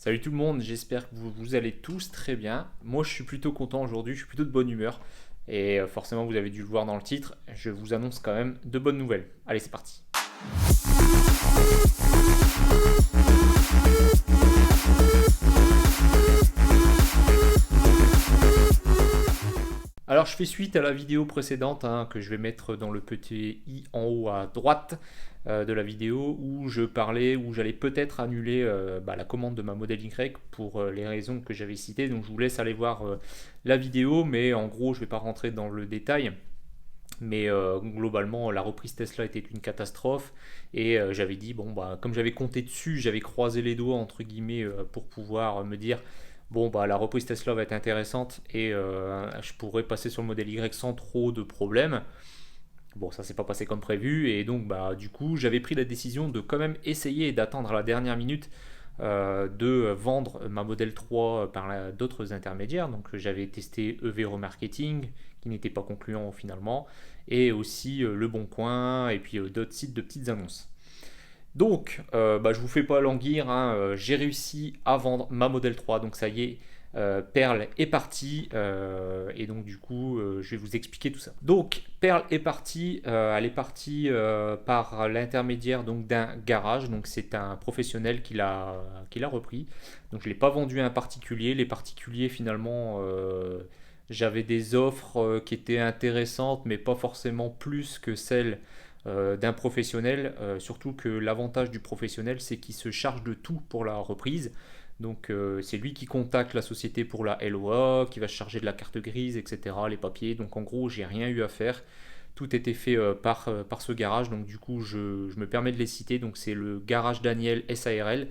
Salut tout le monde, j'espère que vous allez tous très bien. Moi je suis plutôt content aujourd'hui, je suis plutôt de bonne humeur. Et forcément vous avez dû le voir dans le titre, je vous annonce quand même de bonnes nouvelles. Allez c'est parti. Alors je fais suite à la vidéo précédente que je vais mettre dans le petit i en haut à droite de la vidéo où je parlais, où j'allais peut-être annuler la commande de ma modèle Y pour les raisons que j'avais citées. Donc je vous laisse aller voir la vidéo, mais en gros je ne vais pas rentrer dans le détail. Mais globalement, la reprise Tesla était une catastrophe et j'avais dit, bon, bah, comme j'avais compté dessus, j'avais croisé les doigts, entre guillemets, pour pouvoir me dire, bon, bah, la reprise Tesla va être intéressante et je pourrais passer sur le modèle Y sans trop de problèmes. Bon, ça s'est pas passé comme prévu et donc, bah, du coup, j'avais pris la décision de quand même essayer et d'attendre à la dernière minute de vendre ma modèle 3 par d'autres intermédiaires. Donc j'avais testé EV Remarketing qui n'était pas concluant finalement et aussi Le Bon Coin et puis d'autres sites de petites annonces. Donc je vous fais pas languir, j'ai réussi à vendre ma modèle 3, donc ça y est, Perle est partie et donc du coup je vais vous expliquer tout ça. Donc Perle est partie, elle est partie par l'intermédiaire donc d'un garage, donc c'est un professionnel qui l'a repris. Donc je l'ai pas vendu à un particulier, les particuliers finalement j'avais des offres qui étaient intéressantes mais pas forcément plus que celles d'un professionnel, surtout que l'avantage du professionnel c'est qu'il se charge de tout pour la reprise. Donc c'est lui qui contacte la société pour la LOA, qui va se charger de la carte grise, etc., les papiers. Donc en gros, j'ai rien eu à faire. Tout était fait par ce garage. Donc du coup, je me permets de les citer. Donc c'est le garage Daniel SARL.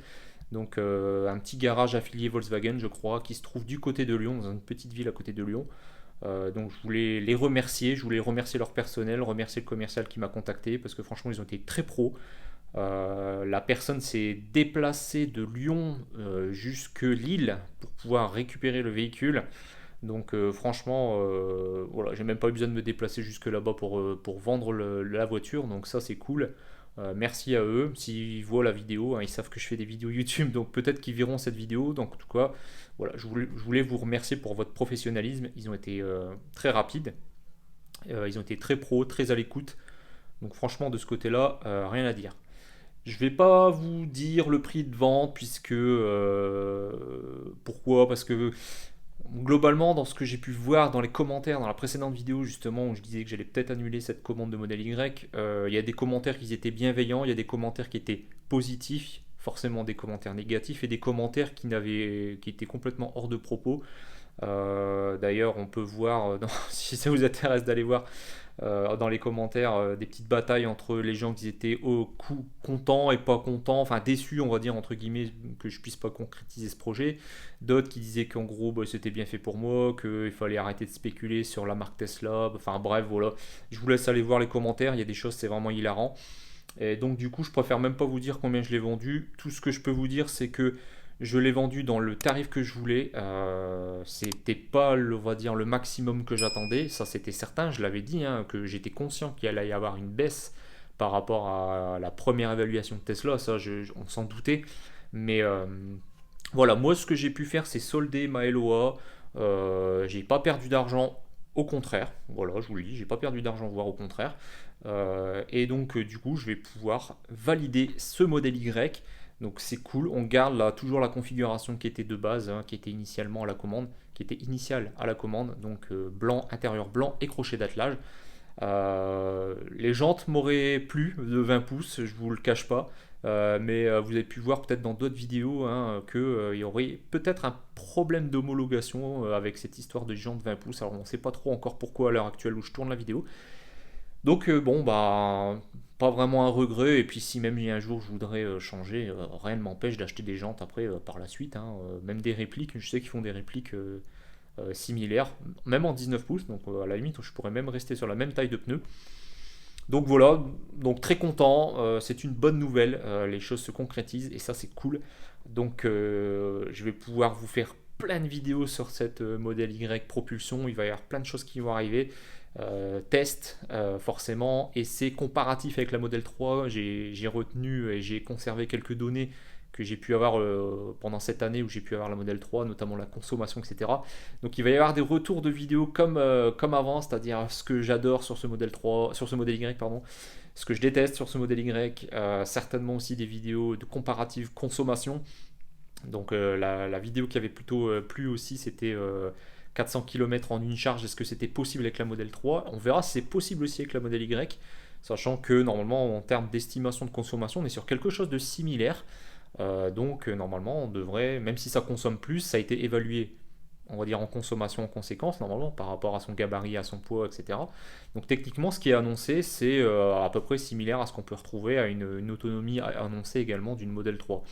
Donc un petit garage affilié Volkswagen, je crois, qui se trouve du côté de Lyon, dans une petite ville à côté de Lyon. Donc je voulais les remercier, je voulais remercier leur personnel, remercier le commercial qui m'a contacté parce que franchement ils ont été très pros. La personne s'est déplacée de Lyon jusque Lille pour pouvoir récupérer le véhicule. Donc franchement, voilà, j'ai même pas eu besoin de me déplacer jusque là-bas pour vendre la voiture. Donc ça c'est cool. Merci à eux. S'ils voient la vidéo, ils savent que je fais des vidéos YouTube, donc peut-être qu'ils verront cette vidéo. Donc en tout cas, voilà, je voulais vous remercier pour votre professionnalisme. Ils ont été très rapides, ils ont été très pros, très à l'écoute. Donc franchement, de ce côté-là, rien à dire. Je vais pas vous dire le prix de vente puisque pourquoi? Parce que globalement, dans ce que j'ai pu voir dans les commentaires dans la précédente vidéo justement où je disais que j'allais peut-être annuler cette commande de modèle Y, il y a des commentaires qui étaient bienveillants, il y a des commentaires qui étaient positifs, forcément des commentaires négatifs et des commentaires qui étaient complètement hors de propos. D'ailleurs, on peut voir, si ça vous intéresse d'aller voir dans les commentaires des petites batailles entre les gens qui étaient au coup contents et pas contents, enfin déçus, on va dire, entre guillemets, que je puisse pas concrétiser ce projet. D'autres qui disaient qu'en gros, c'était bien fait pour moi, qu'il fallait arrêter de spéculer sur la marque Tesla. Enfin bref, voilà. Je vous laisse aller voir les commentaires, il y a des choses, c'est vraiment hilarant. Et donc du coup, je préfère même pas vous dire combien je l'ai vendu. Tout ce que je peux vous dire, c'est que je l'ai vendu dans le tarif que je voulais. C'était pas, on va dire, le maximum que j'attendais. Ça, c'était certain. Je l'avais dit, que j'étais conscient qu'il allait y avoir une baisse par rapport à la première évaluation de Tesla. Ça, on s'en doutait. Mais voilà, moi, ce que j'ai pu faire, c'est solder ma LOA. J'ai pas perdu d'argent. Au contraire, voilà, je vous le dis, j'ai pas perdu d'argent, voire au contraire. Et donc, du coup, je vais pouvoir valider ce modèle Y. Donc c'est cool, on garde là toujours la configuration qui était de base, qui était initialement à la commande, qui était initiale à la commande, donc blanc, intérieur blanc et crochet d'attelage. Les jantes m'auraient plu de 20 pouces, je vous le cache pas, mais vous avez pu voir peut-être dans d'autres vidéos qu'il y aurait peut-être un problème d'homologation avec cette histoire de jantes 20 pouces. Alors on ne sait pas trop encore pourquoi à l'heure actuelle où je tourne la vidéo. Donc bon bah pas vraiment un regret et puis si même un jour je voudrais changer, rien ne m'empêche d'acheter des jantes après par la suite, même des répliques, je sais qu'ils font des répliques similaires, même en 19 pouces, donc à la limite je pourrais même rester sur la même taille de pneus. Donc voilà, donc très content, c'est une bonne nouvelle, les choses se concrétisent et ça c'est cool. Donc je vais pouvoir vous faire plein de vidéos sur cette modèle Y propulsion, il va y avoir plein de choses qui vont arriver. Test forcément et c'est comparatif avec la modèle 3, j'ai retenu et j'ai conservé quelques données que j'ai pu avoir pendant cette année où j'ai pu avoir la modèle 3, notamment la consommation, etc. Donc il va y avoir des retours de vidéos comme avant, c'est-à-dire ce que j'adore sur ce modèle 3, sur ce modèle Y, pardon, ce que je déteste sur ce modèle Y, certainement aussi des vidéos de comparative consommation. Donc la vidéo qui avait plutôt plu aussi, c'était 400 km en une charge. Est-ce que c'était possible avec la modèle 3? On verra si c'est possible aussi avec la modèle Y, sachant que normalement en termes d'estimation de consommation, on est sur quelque chose de similaire. Donc normalement on devrait, même si ça consomme plus, ça a été évalué, on va dire en consommation en conséquence, normalement par rapport à son gabarit, à son poids, etc. Donc techniquement ce qui est annoncé, c'est à peu près similaire à ce qu'on peut retrouver à une autonomie annoncée également d'une modèle 3.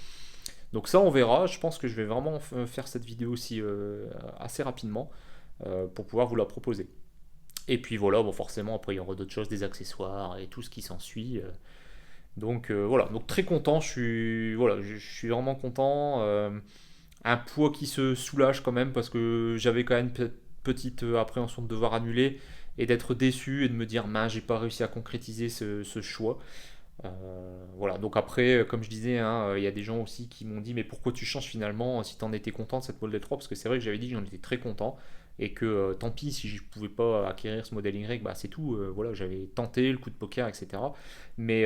Donc ça on verra, je pense que je vais vraiment faire cette vidéo aussi assez rapidement pour pouvoir vous la proposer. Et puis voilà, bon forcément après il y aura d'autres choses, des accessoires et tout ce qui s'ensuit. Donc voilà, donc très content, je suis vraiment content. Un poids qui se soulage quand même parce que j'avais quand même une petite appréhension de devoir annuler et d'être déçu et de me dire mince j'ai pas réussi à concrétiser ce choix. Voilà, donc après, comme je disais, hein, il y a des gens aussi qui m'ont dit mais pourquoi tu changes finalement si tu en étais content de cette modèle 3? Parce que c'est vrai que j'avais dit que j'en étais très content et que tant pis si je ne pouvais pas acquérir ce modèle Y, bah c'est tout, voilà, j'avais tenté le coup de poker, etc. Mais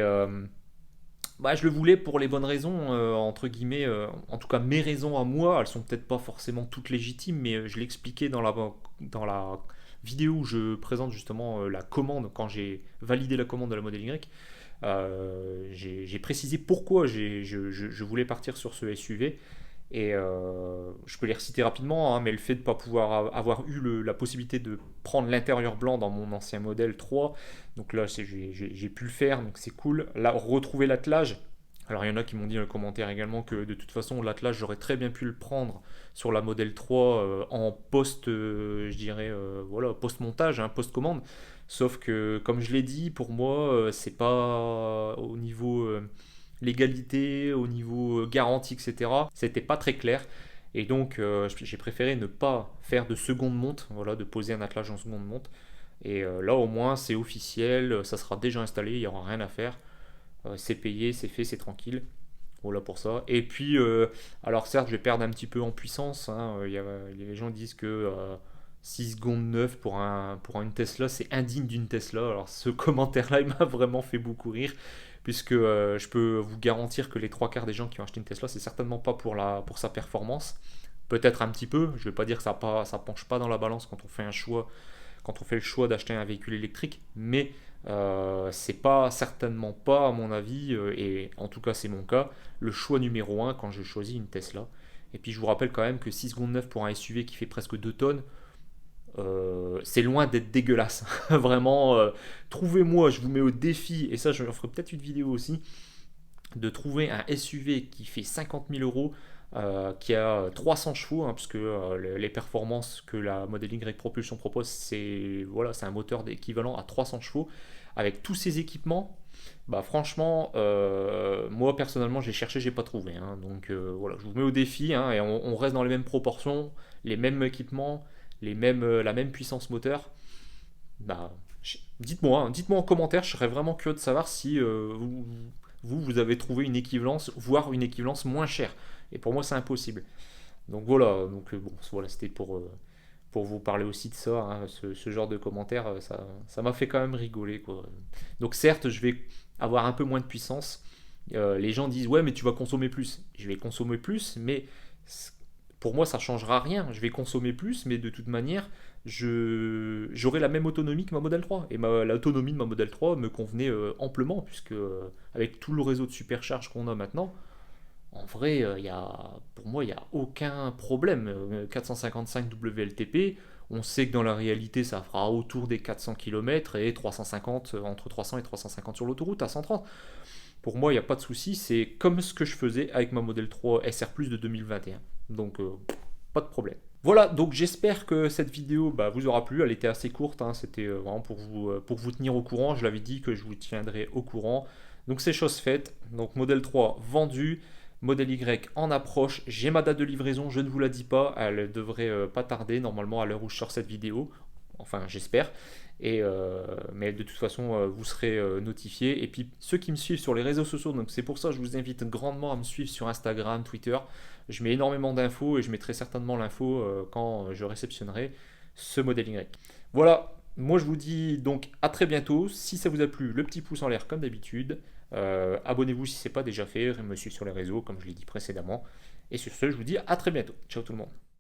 bah, je le voulais pour les bonnes raisons, entre guillemets, en tout cas mes raisons à moi, elles sont peut-être pas forcément toutes légitimes, mais je l'ai expliqué dans la vidéo où je présente justement la commande, quand j'ai validé la commande de la modèle Y. J'ai précisé pourquoi je voulais partir sur ce SUV. Et je peux les reciter rapidement, hein, mais le fait de ne pas pouvoir avoir eu la possibilité de prendre l'intérieur blanc dans mon ancien modèle 3, donc là j'ai pu le faire, donc c'est cool. Là, retrouver l'attelage. Alors il y en a qui m'ont dit dans le commentaire également que de toute façon l'attelage j'aurais très bien pu le prendre sur la modèle 3 en post, je dirais, voilà, post-montage, hein, post-commande. Sauf que comme je l'ai dit, pour moi c'est pas au niveau légalité, au niveau garantie, etc. C'était pas très clair. Et donc j'ai préféré ne pas faire de seconde monte, voilà, de poser un attelage en seconde monte. Et là au moins c'est officiel, ça sera déjà installé, il n'y aura rien à faire. C'est payé, c'est fait, c'est tranquille. Voilà pour ça. Et puis, alors certes, je vais perdre un petit peu en puissance, hein. Les gens disent que 6 secondes 9 pour une Tesla, c'est indigne d'une Tesla. Alors ce commentaire-là, il m'a vraiment fait beaucoup rire, puisque je peux vous garantir que les trois quarts des gens qui ont acheté une Tesla, c'est certainement pas pour sa performance. Peut-être un petit peu, je ne vais pas dire que ça penche pas dans la balance quand on fait un choix, quand on fait le choix d'acheter un véhicule électrique, mais c'est pas certainement pas à mon avis, et en tout cas c'est mon cas, le choix numéro un quand je choisis une Tesla. Et puis je vous rappelle quand même que 6 secondes 9 pour un SUV qui fait presque 2 tonnes, c'est loin d'être dégueulasse. Vraiment, trouvez-moi, je vous mets au défi, et ça je ferai peut-être une vidéo aussi, de trouver un SUV qui fait 50 000 euros, qui a 300 chevaux, hein, puisque les performances que la Model Y Propulsion propose, c'est voilà, un moteur équivalent à 300 chevaux, avec tous ces équipements. Bah franchement, moi personnellement j'ai cherché, j'ai pas trouvé, hein. Donc voilà, je vous mets au défi, hein, et on reste dans les mêmes proportions, les mêmes équipements, la même puissance moteur. Bah, dites-moi, hein, dites-moi en commentaire, je serais vraiment curieux de savoir si vous avez trouvé une équivalence, voire une équivalence moins chère. Et pour moi, c'est impossible. Donc voilà, donc bon, voilà, c'était pour vous parler aussi de ça, hein, ce genre de commentaires, ça m'a fait quand même rigoler, quoi. Donc certes, je vais avoir un peu moins de puissance. Les gens disent ouais, mais tu vas consommer plus. Je vais consommer plus, mais pour moi, ça changera rien. Je vais consommer plus, mais de toute manière, j'aurai la même autonomie que ma Model 3. Et l'autonomie de ma Model 3 me convenait amplement, puisque avec tout le réseau de supercharge qu'on a maintenant, en vrai, pour moi, il n'y a aucun problème. 455 WLTP, on sait que dans la réalité, ça fera autour des 400 km et 350, entre 300 et 350 sur l'autoroute à 130. Pour moi, il n'y a pas de souci. C'est comme ce que je faisais avec ma Model 3 SR Plus de 2021. Donc, pas de problème. Voilà, donc j'espère que cette vidéo vous aura plu. Elle était assez courte, hein. C'était vraiment pour vous tenir au courant. Je l'avais dit que je vous tiendrai au courant. Donc, c'est chose faite. Donc, Model 3 vendu. Model Y en approche. J'ai ma date de livraison, je ne vous la dis pas. Elle devrait pas tarder, normalement, à l'heure où je sors cette vidéo. enfin j'espère. Mais de toute façon, vous serez notifié. Et puis ceux qui me suivent sur les réseaux sociaux, donc c'est pour ça que je vous invite grandement à me suivre sur Instagram, Twitter. Je mets énormément d'infos et je mettrai certainement l'info quand je réceptionnerai ce modèle Y. Voilà, moi je vous dis donc à très bientôt. Si ça vous a plu, le petit pouce en l'air comme d'habitude. Abonnez-vous si ce n'est pas déjà fait, me suivre sur les réseaux comme je l'ai dit précédemment. Et sur ce, je vous dis à très bientôt. Ciao tout le monde.